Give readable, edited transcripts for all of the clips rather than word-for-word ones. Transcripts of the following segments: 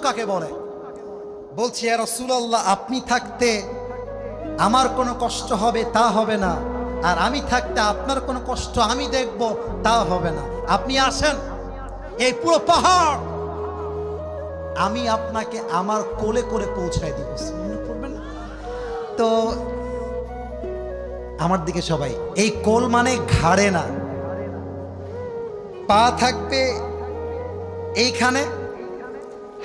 কাকে বলে। বলছি ইয়া রাসূলুল্লাহ, আপনি থাকতে আমার কোনো কষ্ট হবে তা হবে না, আর আমি থাকতে আপনার কোনো কষ্ট আমি দেখব তা হবে না। আপনি আসেন, এই পুরো পাহাড় আমি আপনাকে আমার কোলে করে পৌঁছায় দিব। মনে করবেন তো আমার দিকে সবাই, এই কোল মানে ঘাড়ে না, পা থাকবে এইখানে,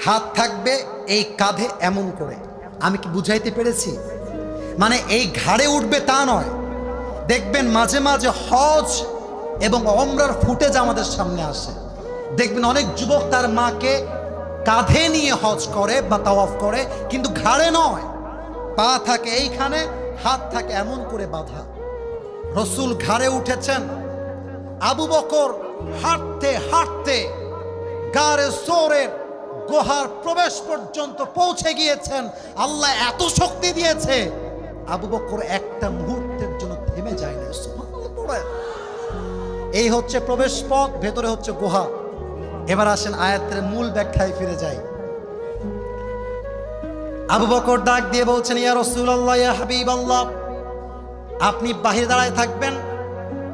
হাত থাকবে এই কাঁধে, এমন করে। আমি কি বুঝাইতে পেরেছি? মানে এই ঘাড়ে উঠবে তা নয়। দেখবেন মাঝে মাঝে হজ এবং ওমরার ফুটেজ আমাদের সামনে আসে, দেখবেন অনেক যুবক তার মাকে কাঁধে নিয়ে হজ করে বা তাওয়াফ করে, কিন্তু ঘাড়ে নয়। পা থাকে এইখানে, হাত থাকে এমন করে বাঁধা। রসুল ঘাড়ে উঠেছেন, আবু বকর হাঁটতে হাঁটতে গারে সোরের গুহার প্রবেশ পর্যন্ত পৌঁছে গিয়েছেন। আল্লাহ এত শক্তি দিয়েছে, আবু বকর একটা মুহূর্তের জন্য থেমে যায় না। এই হচ্ছে প্রবেশ পথ, ভেতরে হচ্ছে গুহা। এবার আসেন আয়াতের মূল ব্যাখ্যায় ফিরে যাই। আবু বকর ডাক দিয়ে বলছেন, ইয়া রাসূলুল্লাহ, ইয়া হাবিবাল্লাহ, আপনি বাহিরে দাঁড়ায় থাকবেন,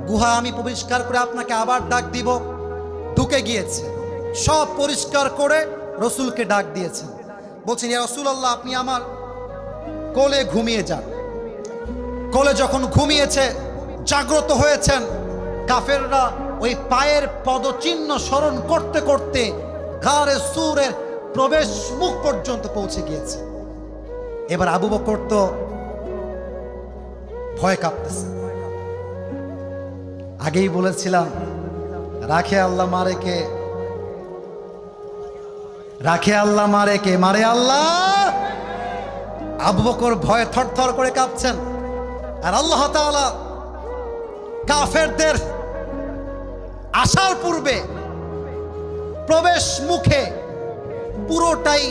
গুহা আমি পরিষ্কার করে আপনাকে আবার ডাক দিব। ঢুকে গিয়েছে, সব পরিষ্কার করে রসুলকে ডাক দিয়েছেন। বলছেন, ইয়া রাসূলুল্লাহ, আপনি আমার কোলে ঘুমিয়ে যান। কোলে যখন ঘুমিয়েছে, জাগ্রত হয়েছেন, কাফেররা ওই পায়ের পদচিহ্ন স্মরণ করতে করতে গারে সুরের প্রবেশ মুখ পর্যন্ত পৌঁছে গিয়েছে। এবার আবু বকর তো ভয় কাঁপতেছে। আগেই বলেছিলাম, রাখে আল্লাহ মারে কে, রাখে আল্লাহ মারে কে, মারে আল্লাহ। আবু বকর ভয়ে থরথর করে কাঁপছেন। আর আল্লাহ তাআলা কাফেরদের আসার পূর্বে প্রবেশ মুখে পুরোটাই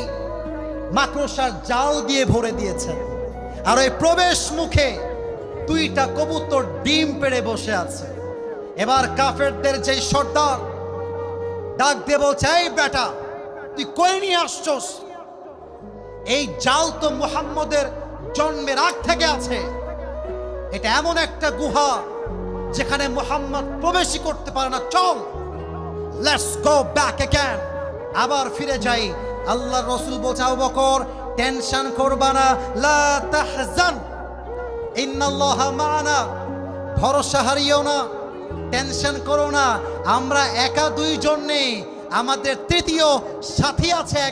মাকড়সার জাল দিয়ে ভরে দিয়েছেন। আর ওই প্রবেশ মুখে দুইটা কবুতর ডিম পেড়ে বসে আছে। এবার কাফেরদের যেই সর্দার ডাক দিয়ে বলছে, এই বেটা, তুই কই নিয়ে আসছস? এই জাল তো মুহাম্মদের জন্মের আগ থেকে আছে। এটা এমন একটা গুহা যেখানে মুহাম্মদ প্রবেশই করতে পারে না। চল, লেটস গো ব্যাক অ্যাগেন, আবার ফিরে যাই। আল্লাহর রাসূল বলছে, আবু বকর, টেনশন করবা না, লা তাহজান ইন্নাল্লাহা মা'ানা, ভরসা হারিও না, টেনশন করো না, আমরা একা দুইজন নেই, আমাদের তৃতীয় সাথী আছে।